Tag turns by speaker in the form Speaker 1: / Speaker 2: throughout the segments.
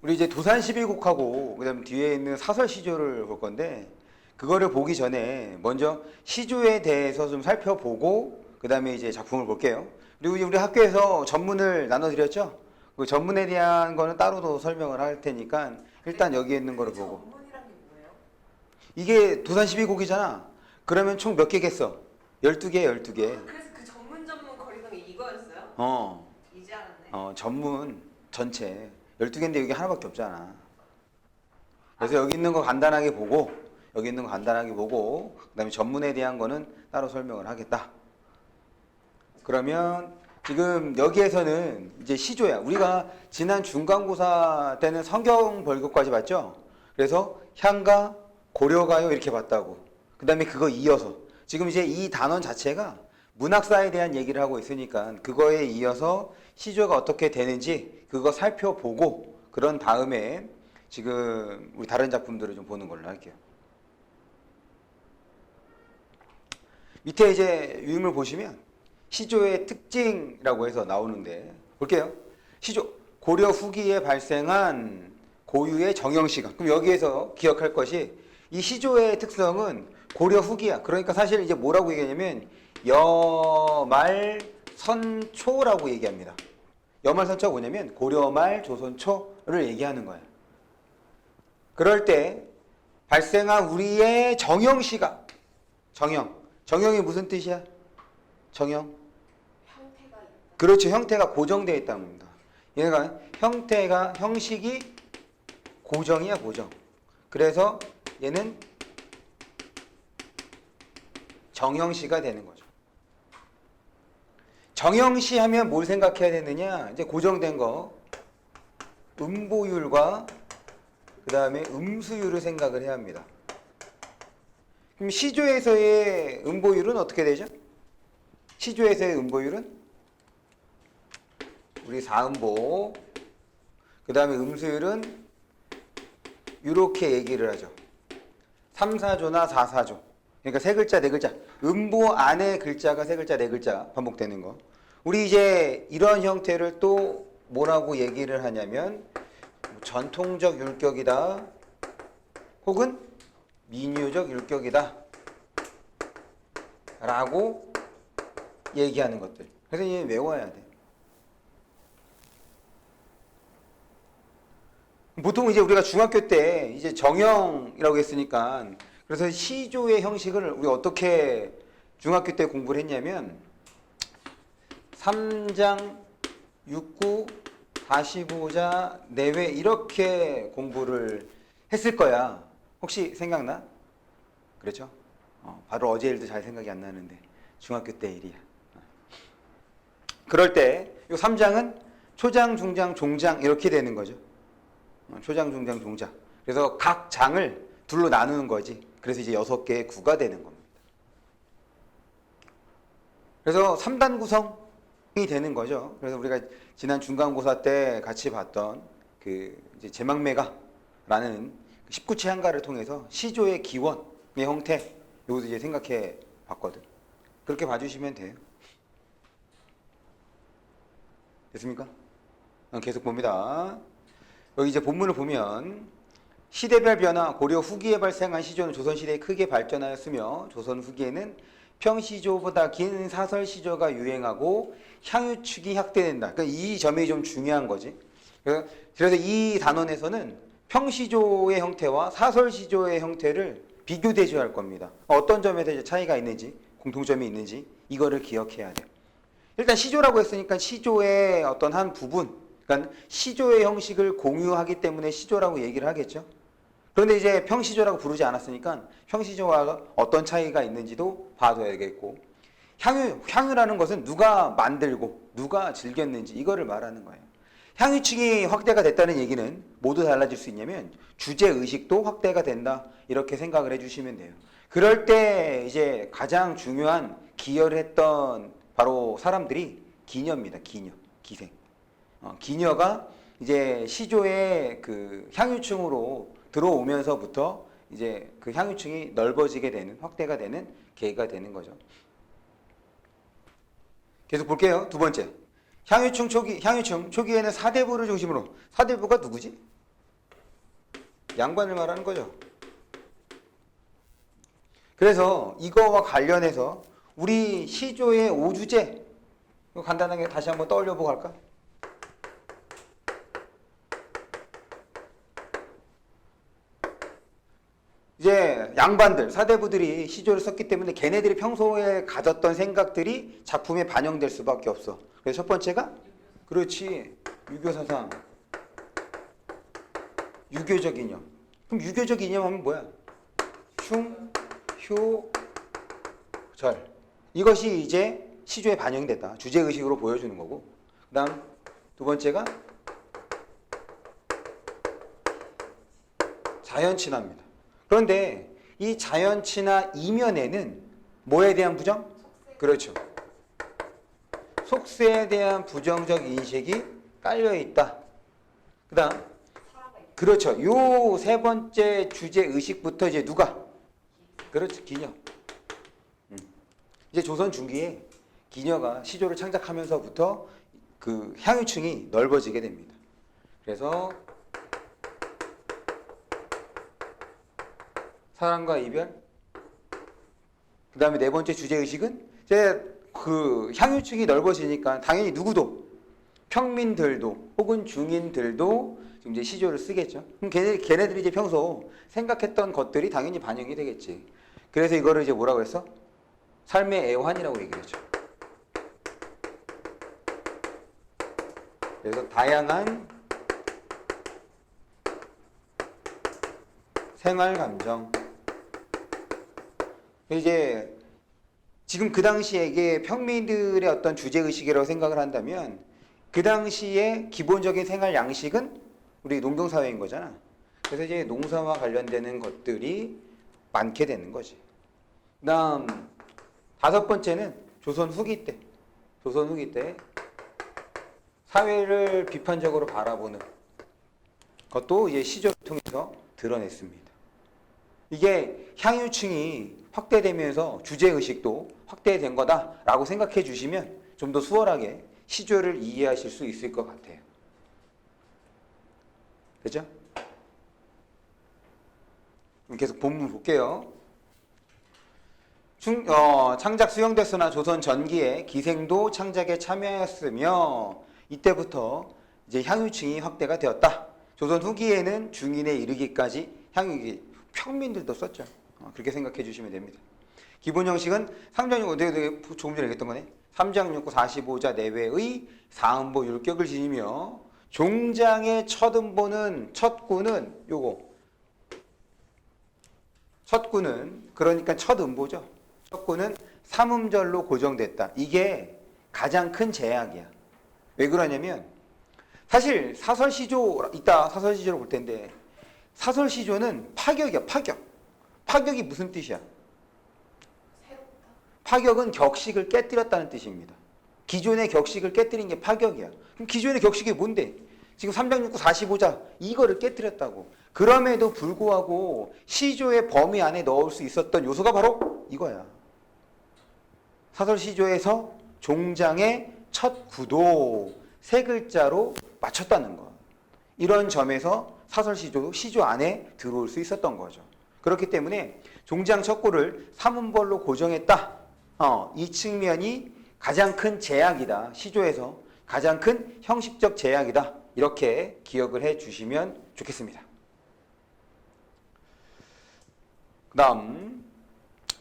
Speaker 1: 우리 이제 도산 12곡하고 그다음 뒤에 있는 사설 시조를 볼 건데 그거를 보기 전에 먼저 시조에 대해서 좀 살펴보고 그다음에 이제 작품을 볼게요. 그리고 이제 우리 학교에서 전문을 나눠드렸죠? 그 전문에 대한 거는 따로도 설명을 할 테니까 일단 여기 있는 거를 보고.
Speaker 2: 전문이란 게 뭐예요?
Speaker 1: 이게 도산 12곡이잖아. 그러면 총 몇 개겠어? 12개, 12개.
Speaker 2: 그래서 그 전문 거리성이 이거였어요?
Speaker 1: 어,
Speaker 2: 이제 알았네.
Speaker 1: 전문 전체 12개인데 여기 하나밖에 없잖아. 그래서 여기 있는 거 간단하게 보고 여기 있는 거 간단하게 보고 그다음에 전문에 대한 거는 따로 설명을 하겠다. 그러면 지금 여기에서는 이제 시조야. 우리가 지난 중간고사 때는 성경벌교까지 봤죠? 그래서 향가, 고려가요 이렇게 봤다고. 그 다음에 그거 이어서 지금 이제 이 단원 자체가 문학사에 대한 얘기를 하고 있으니까 그거에 이어서 시조가 어떻게 되는지 그거 살펴보고 그런 다음에 지금 우리 다른 작품들을 좀 보는 걸로 할게요. 밑에 이제 유인물 보시면 시조의 특징이라고 해서 나오는데 볼게요. 시조 고려 후기에 발생한 고유의 정형시각. 그럼 여기에서 기억할 것이 이 시조의 특성은 고려 후기야. 그러니까 사실 이제 뭐라고 얘기하냐면 여말선초라고 얘기합니다. 여말선초가 뭐냐면 고려말 조선초를 얘기하는 거야. 그럴 때 발생한 우리의 정형시각. 정형이 무슨 뜻이야? 정형.
Speaker 2: 형태가 있다.
Speaker 1: 그렇죠. 형태가 고정되어 있다는 겁니다. 얘가 형식이 고정이야, 고정. 그래서 얘는 정형시가 되는 거죠. 정형시 하면 뭘 생각해야 되느냐? 이제 고정된 거. 음보율과 그 다음에 음수율을 생각을 해야 합니다. 그럼 시조에서의 음보율은 어떻게 되죠? 시조에서의 음보율은 우리 4음보 그 다음에 음수율은 이렇게 얘기를 하죠. 3, 4조나 4, 4조. 그러니까 세 글자, 네 글자. 음보 안에 글자가 세 글자, 네 글자 반복되는 거. 우리 이제 이런 형태를 또 뭐라고 얘기를 하냐면 전통적 율격이다. 혹은 민요적 율격이다. 라고 얘기하는 것들. 그래서 얘 외워야 돼. 보통 이제 우리가 중학교 때 이제 정형이라고 했으니까 그래서 시조의 형식을 우리 어떻게 중학교 때 공부를 했냐면 3장, 6구, 45자, 내외 이렇게 공부를 했을 거야. 혹시 생각나? 그렇죠? 바로 어제 일도 잘 생각이 안 나는데 중학교 때 일이야. 그럴 때 이 3장은 초장, 중장, 종장 이렇게 되는 거죠. 초장, 중장, 종장. 그래서 각 장을 둘로 나누는 거지. 그래서 이제 6개의 구가 되는 겁니다. 그래서 3단 구성이 되는 거죠. 그래서 우리가 지난 중간고사 때 같이 봤던 그 이제 제망매가라는 19치 한가를 통해서 시조의 기원의 형태 이것도 이제 생각해 봤거든. 그렇게 봐주시면 돼요. 됐습니까? 계속 봅니다. 여기 이제 본문을 보면 시대별 변화, 고려 후기에 발생한 시조는 조선시대에 크게 발전하였으며 조선 후기에는 평시조보다 긴 사설시조가 유행하고 향유축이 확대된다. 그러니까 이 점이 좀 중요한 거지. 그래서 이 단원에서는 평시조의 형태와 사설시조의 형태를 비교 대조할 겁니다. 어떤 점에서 이제 차이가 있는지, 공통점이 있는지 이거를 기억해야 돼요. 일단 시조라고 했으니까 시조의 어떤 한 부분, 그러니까 시조의 형식을 공유하기 때문에 시조라고 얘기를 하겠죠. 그런데 이제 평시조라고 부르지 않았으니까 평시조와 어떤 차이가 있는지도 봐줘야겠고, 향유라는 것은 누가 만들고 누가 즐겼는지 이거를 말하는 거예요. 향유층이 확대가 됐다는 얘기는 모두 달라질 수 있냐면 주제의식도 확대가 된다 이렇게 생각을 해주시면 돼요. 그럴 때 이제 가장 중요한 기여를 했던 바로 사람들이 기녀입니다. 기생. 기녀가 이제 시조의 그 향유층으로 들어오면서부터 이제 그 향유층이 넓어지게 되는, 확대가 되는 계기가 되는 거죠. 계속 볼게요. 두 번째. 향유층 초기에는 사대부를 중심으로, 사대부가 누구지? 양반을 말하는 거죠. 그래서 이거와 관련해서 우리 시조의 오주제 이거 간단하게 다시 한번 떠올려 보고 갈까? 이제 양반들, 사대부들이 시조를 썼기 때문에 걔네들이 평소에 가졌던 생각들이 작품에 반영될 수밖에 없어. 그래서 첫 번째가 그렇지, 유교사상, 유교적 이념. 그럼 유교적 이념 하면 뭐야? 흉, 효, 절. 이것이 이제 시조에 반영됐다. 주제의식으로 보여주는 거고. 그 다음 두 번째가 자연친화입니다. 그런데 이 자연친화 이면에는 뭐에 대한 부정? 그렇죠. 속세에 대한 부정적 인식이 깔려있다. 그 다음 그렇죠. 요 세 번째 주제의식부터 이제 누가? 그렇죠. 기녀. 이제 조선 중기에 기녀가 시조를 창작하면서부터 그 향유층이 넓어지게 됩니다. 그래서 사랑과 이별. 그 다음에 네 번째 주제의식은 이제 그 향유층이 넓어지니까 당연히 누구도 평민들도 혹은 중인들도 지금 이제 시조를 쓰겠죠. 그럼 걔네들이 이제 평소 생각했던 것들이 당연히 반영이 되겠지. 그래서 이거를 이제 뭐라고 했어? 삶의 애환이라고 얘기했죠. 그래서 다양한 생활 감정. 이제 지금 그 당시에 이게 평민들의 어떤 주제의식이라고 생각을 한다면 그 당시에 기본적인 생활 양식은 우리 농경사회인 거잖아. 그래서 이제 농사와 관련되는 것들이 많게 되는 거지. 그 다음 다섯 번째는 조선 후기 때. 조선 후기 때 사회를 비판적으로 바라보는 것도 이제 시조를 통해서 드러냈습니다. 이게 향유층이 확대되면서 주제의식도 확대된 거다라고 생각해 주시면 좀 더 수월하게 시조를 이해하실 수 있을 것 같아요. 그죠? 계속 본문 볼게요. 창작 수용됐으나 조선 전기에 기생도 창작에 참여하였으며 이때부터 이제 향유층이 확대가 되었다. 조선 후기에는 중인에 이르기까지 평민들도 썼죠. 그렇게 생각해 주시면 됩니다. 기본 형식은 3장 조금 전에 얘기했던 거네. 3장 6구 45자 내외의 사음보 율격을 지니며 종장의 첫 음보는 첫 구는 요거. 첫 구는 그러니까 첫 음보죠. 첫 구는 삼음절로 고정됐다. 이게 가장 큰 제약이야. 왜 그러냐면 사실 사설시조 이따 사설시조를 볼 텐데 사설시조는 파격이야. 파격이 무슨 뜻이야? 파격은 격식을 깨뜨렸다는 뜻입니다. 기존의 격식을 깨뜨린 게 파격이야. 그럼 기존의 격식이 뭔데? 지금 3장 6구 45자 이거를 깨뜨렸다고. 그럼에도 불구하고 시조의 범위 안에 넣을 수 있었던 요소가 바로 이거야. 사설시조에서 종장의 첫 구도 세 글자로 맞췄다는 것. 이런 점에서 사설시조도 시조 안에 들어올 수 있었던 거죠. 그렇기 때문에 종장 첫 구를 삼음벌로 고정했다. 이 측면이 가장 큰 제약이다. 시조에서 가장 큰 형식적 제약이다. 이렇게 기억을 해 주시면 좋겠습니다. 그 다음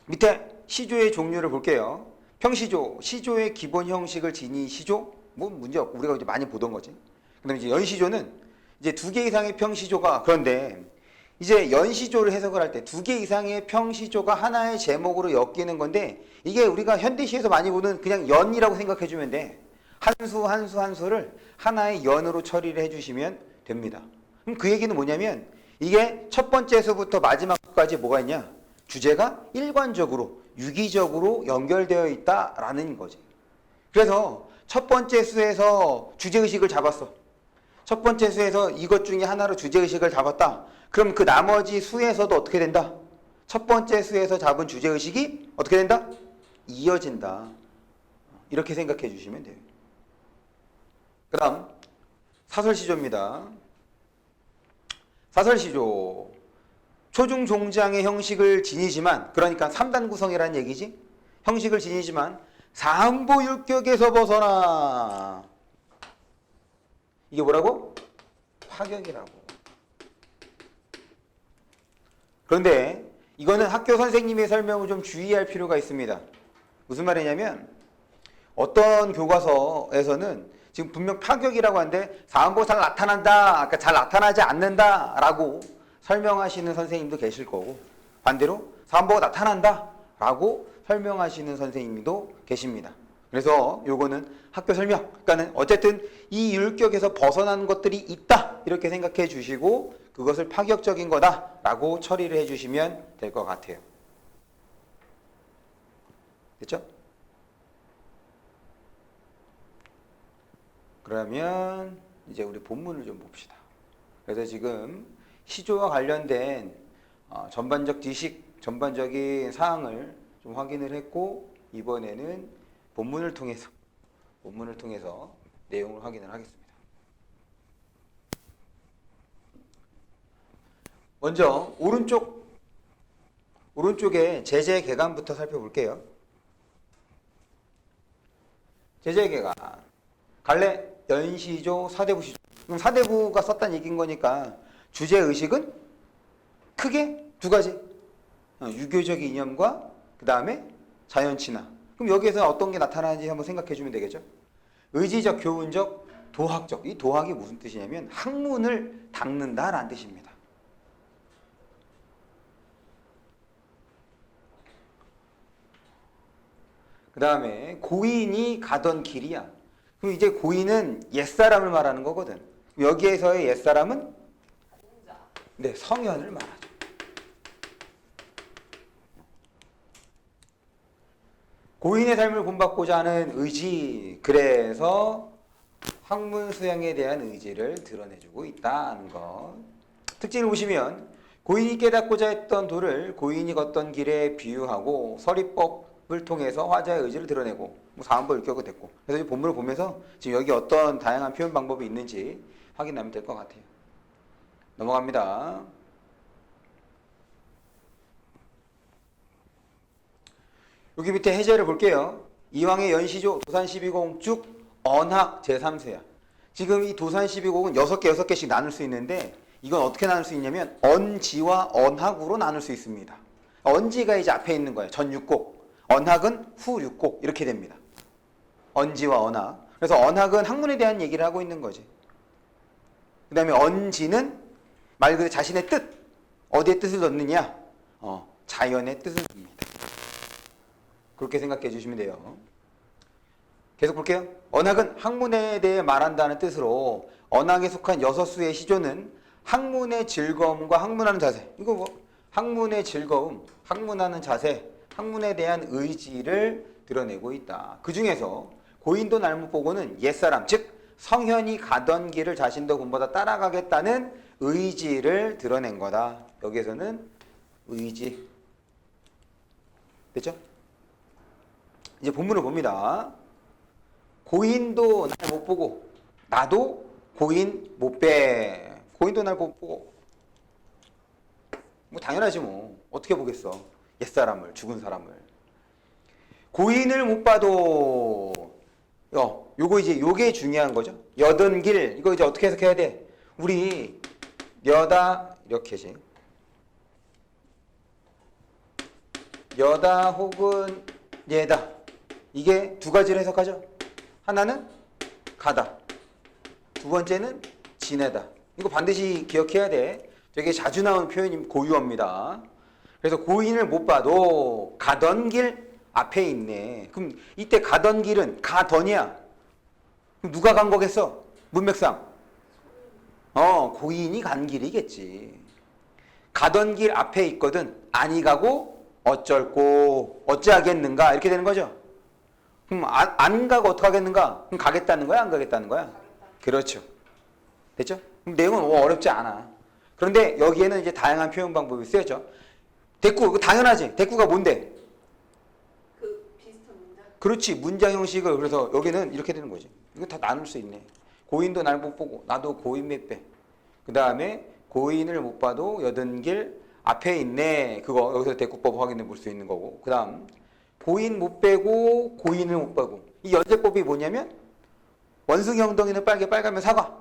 Speaker 1: 밑에 시조의 종류를 볼게요. 평시조, 시조의 기본 형식을 지닌 시조, 뭐 문제 없고 우리가 이제 많이 보던 거지. 그 다음에 이제 연시조는 이제 2개 이상의 평시조가, 그런데 이제 연시조를 해석을 할 때 2개 이상의 평시조가 하나의 제목으로 엮이는 건데 이게 우리가 현대시에서 많이 보는 그냥 연이라고 생각해 주면 돼. 한 수를 하나의 연으로 처리를 해 주시면 됩니다. 그럼 그 얘기는 뭐냐면 이게 첫 번째 수부터 마지막 수까지 뭐가 있냐? 주제가 일관적으로 유기적으로 연결되어 있다라는 거지. 그래서 첫 번째 수에서 주제의식을 잡았어. 첫 번째 수에서 이것 중에 하나로 주제의식을 잡았다. 그럼 그 나머지 수에서도 어떻게 된다? 첫 번째 수에서 잡은 주제의식이 어떻게 된다? 이어진다. 이렇게 생각해 주시면 돼요. 그 다음 사설시조입니다. 사설시조. 초중종장의 형식을 지니지만, 그러니까 3단 구성이라는 얘기지. 형식을 지니지만 사항보율격에서 벗어나. 이게 뭐라고? 파격이라고. 그런데 이거는 학교 선생님의 설명을 좀 주의할 필요가 있습니다. 무슨 말이냐면 어떤 교과서에서는 지금 분명 파격이라고 하는데 사항보가 잘 나타난다, 그러니까 잘 나타나지 않는다라고 설명하시는 선생님도 계실 거고, 반대로 사항보가 나타난다라고 설명하시는 선생님도 계십니다. 그래서 요거는 학교 설명, 그러니까는 어쨌든 이 율격에서 벗어나는 것들이 있다 이렇게 생각해 주시고 그것을 파격적인 거다라고 처리를 해주시면 될 것 같아요. 됐죠? 그러면 이제 우리 본문을 좀 봅시다. 그래서 지금 시조와 관련된 전반적 지식, 전반적인 사항을 좀 확인을 했고, 이번에는 본문을 통해서 내용을 확인을 하겠습니다. 먼저 오른쪽에 제재 개관부터 살펴볼게요. 제재 개관. 갈래 연시조, 사대부 시조. 그럼 사대부가 썼다는 얘기인 거니까 주제 의식은 크게 두 가지. 유교적 이념과 그 다음에 자연 친화. 그럼 여기에서 어떤 게 나타나는지 한번 생각해 주면 되겠죠. 의지적, 교훈적, 도학적. 이 도학이 무슨 뜻이냐면 학문을 닦는다라는 뜻입니다. 그 다음에 고인이 가던 길이야. 그럼 이제 고인은 옛사람을 말하는 거거든. 여기에서의 옛사람은 네, 성현을 말하죠. 고인의 삶을 본받고자 하는 의지, 그래서 학문 수양에 대한 의지를 드러내주고 있다는 것. 특징을 보시면 고인이 깨닫고자 했던 도를 고인이 걷던 길에 비유하고 서리법을 통해서 화자의 의지를 드러내고 사안보 율격이 됐고, 그래서 이 본문을 보면서 지금 여기 어떤 다양한 표현 방법이 있는지 확인하면 될 것 같아요. 넘어갑니다. 여기 밑에 해제를 볼게요. 이왕의 연시조 도산12공은 쭉 언학 제3세야. 지금 이 도산12공은 6개씩 나눌 수 있는데, 이건 어떻게 나눌 수 있냐면 언지와 언학으로 나눌 수 있습니다. 언지가 이제 앞에 있는 거예요. 전 6곡. 언학은 후 6곡. 이렇게 됩니다. 언지와 언학. 그래서 언학은 학문에 대한 얘기를 하고 있는 거지. 그 다음에 언지는 말 그대로 자신의 뜻. 어디에 뜻을 넣느냐? 자연의 뜻을 줍니다. 그렇게 생각해 주시면 돼요. 계속 볼게요. 언학은 학문에 대해 말한다는 뜻으로 언학에 속한 6수의 시조는 학문의 즐거움과 학문하는 자세. 이거 뭐? 학문의 즐거움, 학문하는 자세, 학문에 대한 의지를 드러내고 있다. 그 중에서 고인도 날못 보고는 옛사람, 즉 성현이 가던 길을 자신도 본보다 따라가겠다는 의지를 드러낸 거다. 여기에서는 의지. 됐죠? 이제 본문을 봅니다. 고인도 날 못 보고 나도 고인 못 배. 고인도 날 못 보고 뭐 당연하지 뭐. 어떻게 보겠어. 옛사람을, 죽은 사람을. 고인을 못 봐도 요거 이제 요게 중요한 거죠. 여던 길 이거 이제 어떻게 해석해야 돼? 우리 여다 이렇게지. 여다 혹은 예다. 이게 두 가지를 해석하죠. 하나는 가다. 두 번째는 지내다. 이거 반드시 기억해야 돼. 되게 자주 나오는 표현이 고유어입니다. 그래서 고인을 못 봐도 가던 길 앞에 있네. 그럼 이때 가던 길은 가던이야. 그럼 누가 간 거겠어? 문맥상. 고인이 간 길이겠지. 가던 길 앞에 있거든. 아니 가고 어쩔꼬 어찌하겠는가 이렇게 되는 거죠. 그럼 안 가고 어떻게 하겠는가? 그럼 가겠다는 거야? 안 가겠다는 거야? 그렇죠. 됐죠? 그럼 내용은 어렵지 않아. 그런데 여기에는 이제 다양한 표현 방법이 쓰여져. 대꾸, 당연하지. 대꾸가 뭔데?
Speaker 2: 그 비슷한 문장?
Speaker 1: 그렇지. 문장 형식을. 그래서 여기는 이렇게 되는 거지. 이거 다 나눌 수 있네. 고인도 날 못 보고 나도 고인 몇 배. 그 다음에 고인을 못 봐도 여든 길 앞에 있네. 그거 여기서 대꾸법 확인해 볼 수 있는 거고. 그 다음 고인 못 빼고 고인을 못 빼고. 이 연쇄법이 뭐냐면 원숭이 엉덩이는 빨개 빨가면 사과.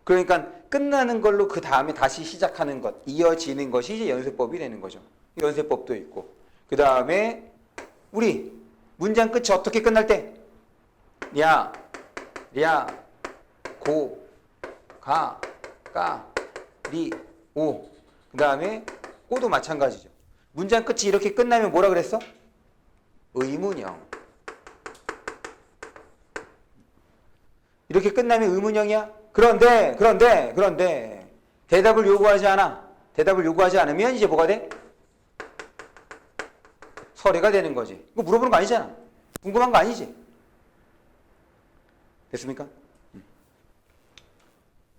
Speaker 1: 그러니까 끝나는 걸로 그 다음에 다시 시작하는 것, 이어지는 것이 이제 연쇄법이 되는 거죠. 연쇄법도 있고. 그 다음에 우리 문장 끝이 어떻게 끝날 때? 야, 랴, 고, 가, 까, 리, 오. 그 다음에 꼬도 마찬가지죠. 문장 끝이 이렇게 끝나면 뭐라 그랬어? 의문형. 이렇게 끝나면 의문형이야? 그런데 대답을 요구하지 않아. 대답을 요구하지 않으면 이제 뭐가 돼? 서래가 되는 거지. 이거 물어보는 거 아니잖아. 궁금한 거 아니지? 됐습니까?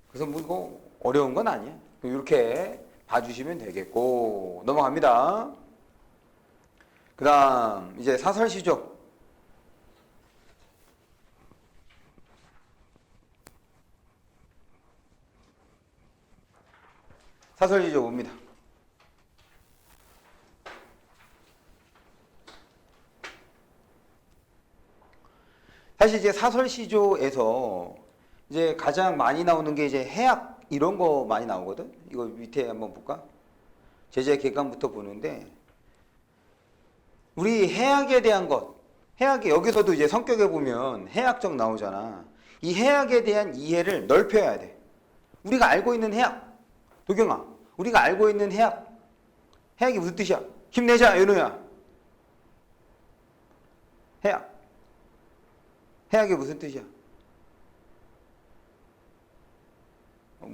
Speaker 1: 그래서 뭐 이거 어려운 건 아니야. 이렇게 봐주시면 되겠고. 넘어갑니다. 그 다음 이제 사설시조. 사설시조 봅니다. 사실 이제 사설시조에서 이제 가장 많이 나오는 게 이제 해학 이런 거 많이 나오거든. 이거 밑에 한번 볼까? 제재 개강부터 보는데 우리 해학에 대한 것, 해학에 여기서도 이제 성격에 보면 해학적 나오잖아. 이 해학에 대한 이해를 넓혀야 돼. 우리가 알고 있는 해학, 도경아, 우리가 알고 있는 해학, 해학이 무슨 뜻이야? 힘내자, 연우야. 해학. 해학이 무슨 뜻이야?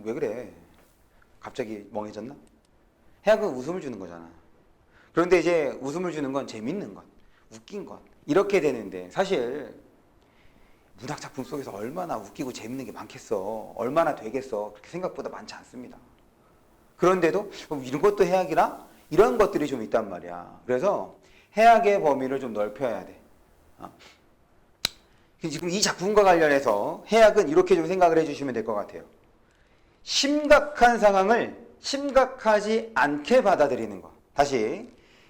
Speaker 1: 왜 그래? 갑자기 멍해졌나? 해학은 웃음을 주는 거잖아. 그런데 이제 웃음을 주는 건 재밌는 것, 웃긴 것 이렇게 되는데 사실 문학 작품 속에서 얼마나 웃기고 재밌는 게 많겠어. 얼마나 되겠어. 그렇게 생각보다 많지 않습니다. 그런데도 이런 것도 해학이라? 이런 것들이 좀 있단 말이야. 그래서 해학의 범위를 좀 넓혀야 돼. 지금 이 작품과 관련해서 해학은 이렇게 좀 생각을 해주시면 될 것 같아요. 심각한 상황을 심각하지 않게 받아들이는 것. 다시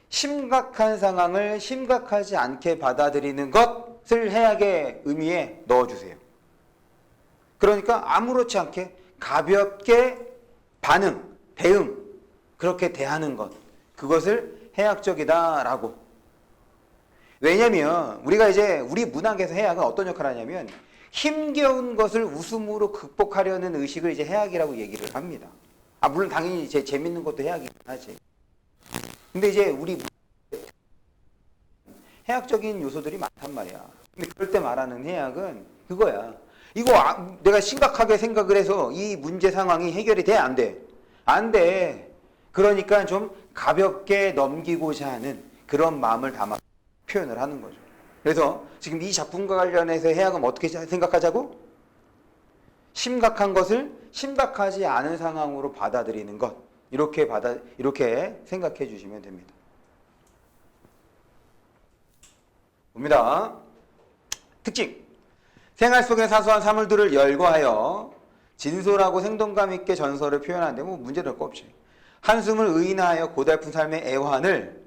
Speaker 1: 심각한 상황을 심각하지 않게 받아들이는 것을 해학의 의미에 넣어주세요. 그러니까 아무렇지 않게 가볍게 반응, 대응 그렇게 대하는 것. 그것을 해학적이다라고. 왜냐면 우리가 이제 우리 문학에서 해학은 어떤 역할을 하냐면 힘겨운 것을 웃음으로 극복하려는 의식을 이제 해학이라고 얘기를 합니다. 물론 당연히 이제 재밌는 것도 해학이긴 하지. 근데 이제 우리 해학적인 요소들이 많단 말이야. 근데 그럴 때 말하는 해학은 그거야. 이거 내가 심각하게 생각을 해서 이 문제 상황이 해결이 돼? 안 돼? 안 돼. 그러니까 좀 가볍게 넘기고자 하는 그런 마음을 담아 표현을 하는 거죠. 그래서 지금 이 작품과 관련해서 해학은 어떻게 생각하자고? 심각한 것을 심각하지 않은 상황으로 받아들이는 것. 이렇게 생각해 주시면 됩니다. 봅니다. 특징. 생활 속의 사소한 사물들을 열거하여 진솔하고 생동감 있게 전설을 표현하는데 뭐 문제될 거 없지. 한숨을 의인하여 고달픈 삶의 애환을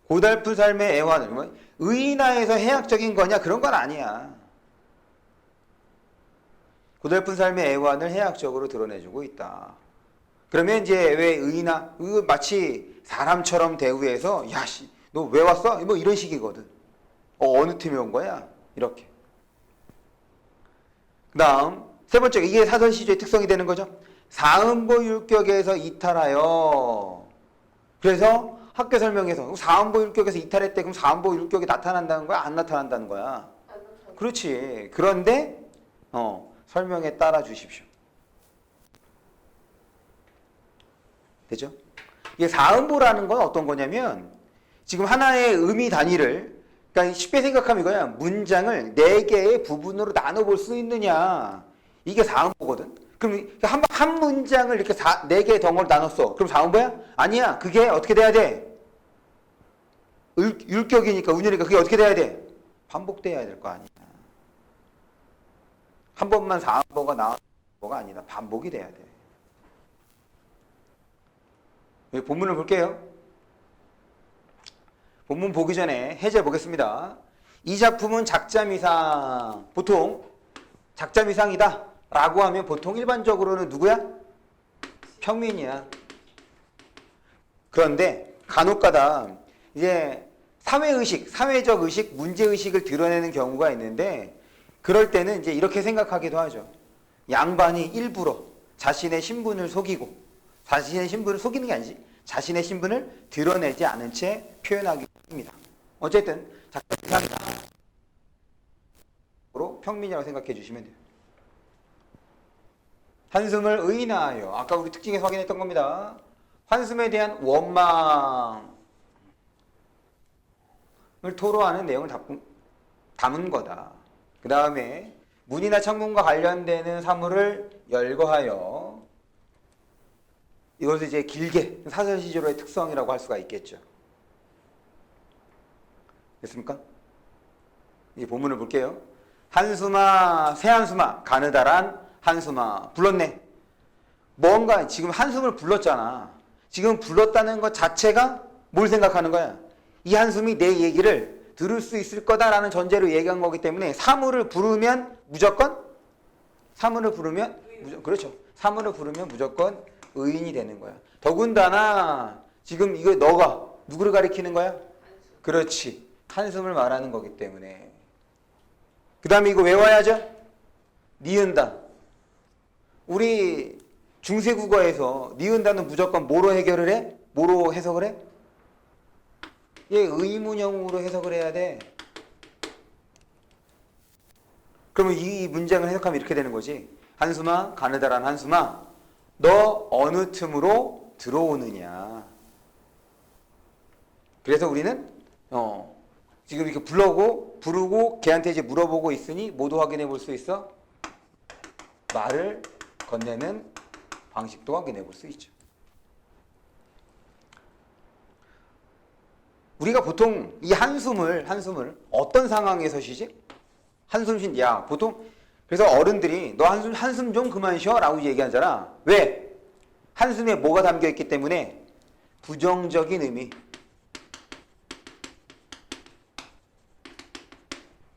Speaker 1: 고달픈 삶의 애환을 의인화해서 해학적인 거냐? 그런 건 아니야. 고달픈 삶의 애환을 해학적으로 드러내주고 있다. 그러면 이제 왜 의인화? 마치 사람처럼 대우해서 야씨 너 왜 왔어? 뭐 이런 식이거든. 어느 팀에 온 거야? 이렇게. 그 다음 세 번째 이게 사설시조의 특성이 되는 거죠. 사음보율격에서 이탈하여. 그래서 학교 설명에서 사음보율격에서 이탈했대. 그럼 사음보율격이 나타난다는 거야? 안 나타난다는 거야? 그렇지. 그런데 설명에 따라 주십시오. 되죠? 이게 사음보라는 건 어떤 거냐면 지금 하나의 의미 단위를 그러니까 쉽게 생각하면 이거야. 문장을 4개의 부분으로 나눠볼 수 있느냐. 이게 사음보거든. 그럼 한 문장을 이렇게 4개의 덩어리로 나눴어. 그럼 사음보야? 아니야. 그게 어떻게 돼야 돼? 율격이니까 운율이니까 그게 어떻게 돼야 돼? 반복돼야 될 거 아니야. 한 번만 사음보가 나온 거가 아니라 반복이 돼야 돼. 여기 본문을 볼게요. 본문 보기 전에 해제 보겠습니다. 이 작품은 작자미상, 보통 작자미상이다 라고 하면 보통 일반적으로는 누구야? 평민이야. 그런데 간혹가다 이제 사회의식, 사회적 의식, 문제의식을 드러내는 경우가 있는데 그럴 때는 이제 이렇게 생각하기도 하죠. 양반이 일부러 자신의 신분을 속이고, 자신의 신분을 속이는 게 아니지, 자신의 신분을 드러내지 않은 채 표현하기 합니다. 어쨌든 작자미상이다. 평민이라고 생각해 주시면 돼요. 한숨을 의인하여, 아까 우리 특징에서 확인했던 겁니다. 한숨에 대한 원망을 토로하는 내용을 담은 거다. 그 다음에 문이나 창문과 관련되는 사물을 열거하여, 이것을 이제 길게 사설시조로의 특성이라고 할 수가 있겠죠. 됐습니까? 이 본문을 볼게요. 한숨아, 새 한숨아, 가느다란 한숨아, 불렀네. 뭔가 지금 한숨을 불렀잖아. 지금 불렀다는 것 자체가 뭘 생각하는 거야? 이 한숨이 내 얘기를 들을 수 있을 거다라는 전제로 얘기한 거기 때문에 사물을 부르면 무조건 그렇죠. 사물을 부르면 무조건 의인이 되는 거야. 더군다나 지금 이거 너가 누구를 가리키는 거야? 그렇지. 한숨을 말하는 거기 때문에. 그 다음에 이거 외워야죠. 니은다. 우리 중세국어에서 니은다는 무조건 뭐로 해결을 해? 뭐로 해석을 해? 얘 의문형으로 해석을 해야 돼. 그러면 이 문장을 해석하면 이렇게 되는 거지. 한숨아, 가느다란 한숨아, 너 어느 틈으로 들어오느냐. 그래서 우리는 지금 이렇게 부르고 걔한테 이제 물어보고 있으니 모두 확인해 볼 수 있어? 말을 건네는 방식도 확인해 볼 수 있죠. 우리가 보통 이 한숨을 어떤 상황에서 쉬지? 한숨 쉰, 야, 보통, 그래서 어른들이 너 한숨 좀 그만 쉬어 라고 얘기하잖아. 왜? 한숨에 뭐가 담겨 있기 때문에? 부정적인 의미.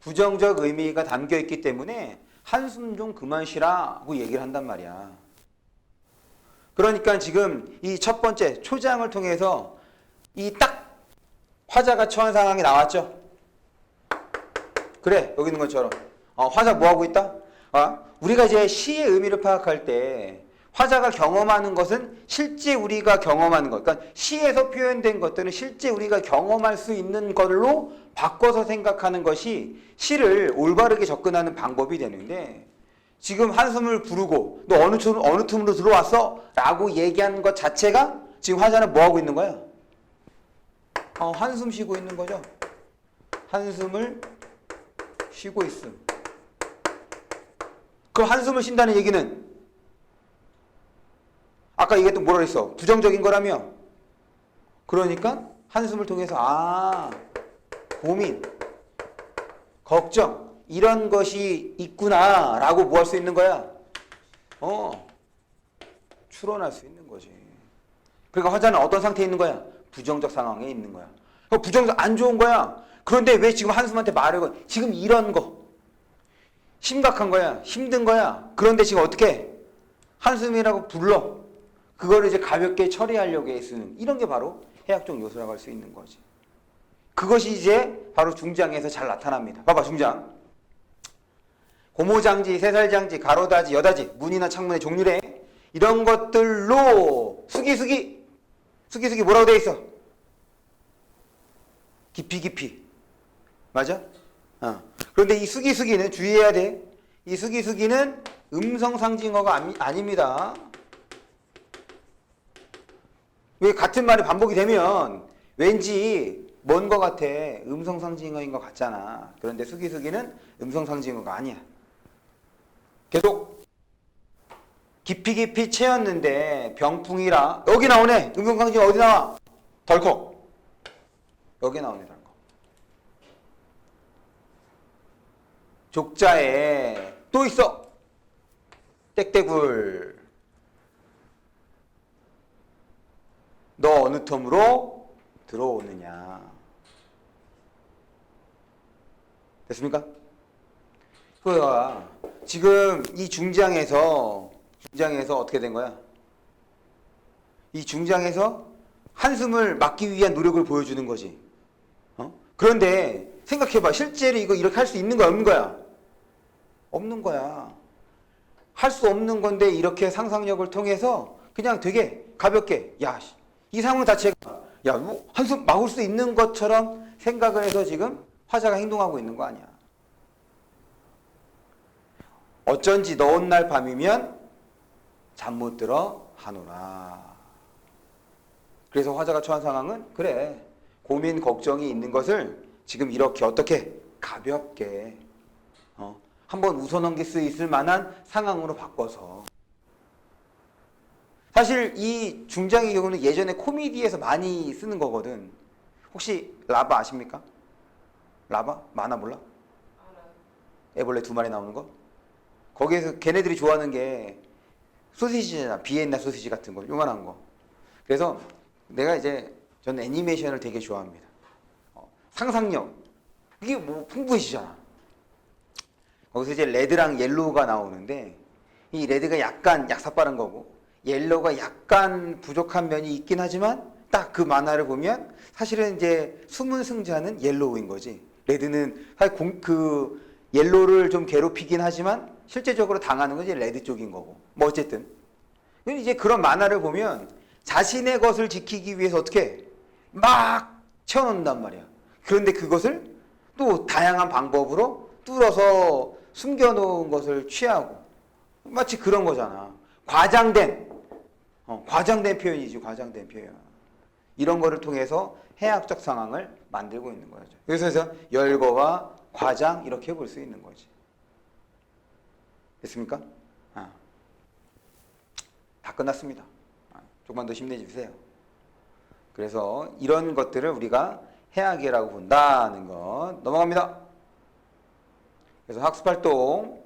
Speaker 1: 부정적 의미가 담겨 있기 때문에 한숨 좀 그만 쉬라고 얘기를 한단 말이야. 그러니까 지금 이 첫 번째 초장을 통해서 이 딱 화자가 처한 상황이 나왔죠. 그래, 여기 있는 것처럼 화자 뭐 하고 있다? 우리가 이제 시의 의미를 파악할 때 화자가 경험하는 것은 실제 우리가 경험하는 것, 그러니까 시에서 표현된 것들은 실제 우리가 경험할 수 있는 걸로 바꿔서 생각하는 것이 시를 올바르게 접근하는 방법이 되는데, 지금 한숨을 부르고 너 어느 틈으로 들어왔어? 라고 얘기하는 것 자체가 지금 화자는 뭐 하고 있는 거야? 한숨 쉬고 있는 거죠. 한숨을 쉬고 있음. 그 한숨을 쉰다는 얘기는 아까 얘기했던 뭐라 그랬어? 부정적인 거라며. 그러니까 한숨을 통해서 고민, 걱정 이런 것이 있구나 라고 뭐 할 수 있는 거야? 추론할 수 있는 거지. 그러니까 화자는 어떤 상태에 있는 거야? 부정적 상황에 있는 거야. 부정적 안 좋은 거야. 그런데 왜 지금 한숨한테 말을 건? 지금 이런 거 심각한 거야. 힘든 거야. 그런데 지금 어떻게 한숨이라고 불러. 그거를 이제 가볍게 처리하려고 쓰는 이런 게 바로 해학적 요소라고 할 수 있는 거지. 그것이 이제 바로 중장에서 잘 나타납니다. 봐봐, 중장. 고모장지, 새살장지, 가로다지, 여다지, 문이나 창문의 종류래. 이런 것들로 수기수기 뭐라고 돼 있어? 깊이. 맞아? 그런데 이 수기수기는 주의해야 돼. 이 수기수기는 음성상징어가 아닙니다. 왜 같은 말이 반복이 되면 왠지 먼 것 같아. 음성상징어인 것 같잖아. 그런데 수기수기는 음성상징어가 아니야. 계속 깊이 채였는데 병풍이라. 여기 나오네. 음성상징어 어디 나와? 덜컥. 여기 나오네. 덜컥. 족자에 또 있어. 땡땡굴. 너 어느 텀으로 들어오느냐. 됐습니까? 그거야. 지금 이 중장에서 어떻게 된 거야? 이 중장에서 한숨을 막기 위한 노력을 보여주는 거지. 그런데 생각해봐. 실제로 이거 이렇게 할 수 있는 거야, 없는 거야? 없는 거야. 할 수 없는 건데 이렇게 상상력을 통해서 그냥 되게 가볍게 이 상황 자체가 뭐 한숨 막을 수 있는 것처럼 생각을 해서 지금 화자가 행동하고 있는 거 아니야. 어쩐지 너 온 날 밤이면 잠 못 들어 하노라. 그래서 화자가 처한 상황은 그래. 고민 걱정이 있는 것을 지금 이렇게 어떻게 가볍게 한번 웃어넘길 수 있을 만한 상황으로 바꿔서. 사실 이 중장의 경우는 예전에 코미디에서 많이 쓰는 거거든. 혹시 라바 아십니까? 라바? 만화 몰라?
Speaker 2: 알아요.
Speaker 1: 애벌레 2마리 나오는 거? 거기에서 걔네들이 좋아하는 게 소시지잖아. 비엔나 소시지 같은 거, 요만한 거. 그래서 저는 애니메이션을 되게 좋아합니다. 상상력. 이게 뭐 풍부해지잖아. 거기서 이제 레드랑 옐로우가 나오는데, 이 레드가 약간 약삭빠른 거고, 옐로우가 약간 부족한 면이 있긴 하지만, 딱 그 만화를 보면, 사실은 이제 숨은 승자는 옐로우인 거지. 레드는 사실 옐로우를 좀 괴롭히긴 하지만, 실제적으로 당하는 건 이제 레드 쪽인 거고. 뭐 어쨌든. 이제 그런 만화를 보면, 자신의 것을 지키기 위해서 어떻게 막 채워놓는단 말이야. 그런데 그것을 또 다양한 방법으로 뚫어서 숨겨놓은 것을 취하고, 마치 그런 거잖아. 과장된 표현이지, 과장된 표현. 이런 거를 통해서 해학적 상황을 만들고 있는 거죠. 그래서 열거와 과장 이렇게 볼 수 있는 거지. 됐습니까? 다 끝났습니다. 조금만 더 힘내주세요. 그래서 이런 것들을 우리가 해학이라고 본다는 것. 넘어갑니다. 그래서 학습활동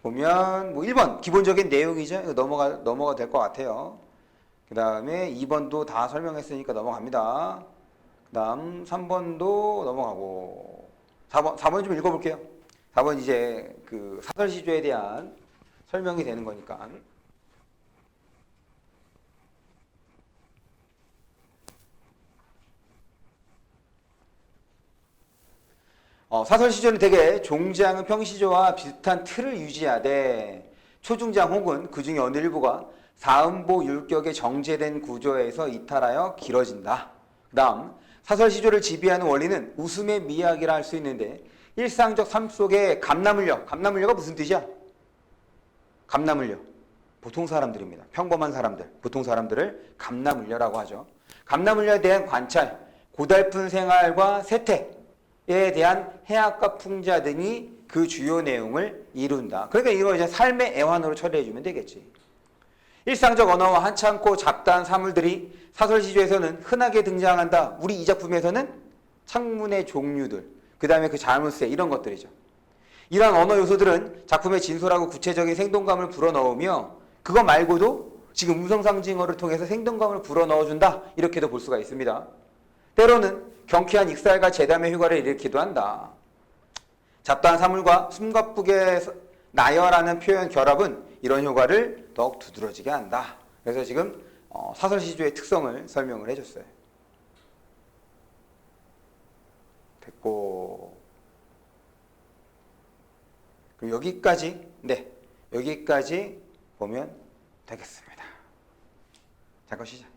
Speaker 1: 보면 뭐 1번 기본적인 내용이죠. 이거 넘어가 될 것 같아요. 그 다음에 2번도 다 설명했으니까 넘어갑니다. 그 다음 3번도 넘어가고 4번 좀 읽어볼게요. 4번 이제 그 사설시조에 대한 설명이 되는 거니까. 사설시조는 대개 종장은 평시조와 비슷한 틀을 유지하되 초중장 혹은 그 중에 어느 일부가 사음보 율격의 정제된 구조에서 이탈하여 길어진다. 그 다음 사설시조를 지배하는 원리는 웃음의 미학이라 할 수 있는데 일상적 삶 속의 감나물려가 무슨 뜻이야? 감나물려. 보통 사람들입니다. 평범한 사람들, 보통 사람들을 감나물려라고 하죠. 감나물려에 대한 관찰, 고달픈 생활과 세태에 대한 해학과 풍자 등이 그 주요 내용을 이룬다. 그러니까 이거 이제 삶의 애환으로 처리해주면 되겠지. 일상적 언어와 한창고 잡다한 사물들이 사설시조에서는 흔하게 등장한다. 우리 이 작품에서는 창문의 종류들, 그 다음에 그 자물쇠 이런 것들이죠. 이러한 언어 요소들은 작품의 진솔하고 구체적인 생동감을 불어넣으며 그거 말고도 지금 음성상징어를 통해서 생동감을 불어넣어준다. 이렇게도 볼 수가 있습니다. 때로는 경쾌한 익살과 재담의 효과를 일으키기도 한다. 잡다한 사물과 숨가쁘게 나열하는 표현 결합은 이런 효과를 더욱 두드러지게 한다. 그래서 지금 사설시조의 특성을 설명을 해줬어요. 됐고, 그럼 여기까지 보면 되겠습니다. 잠깐 쉬자.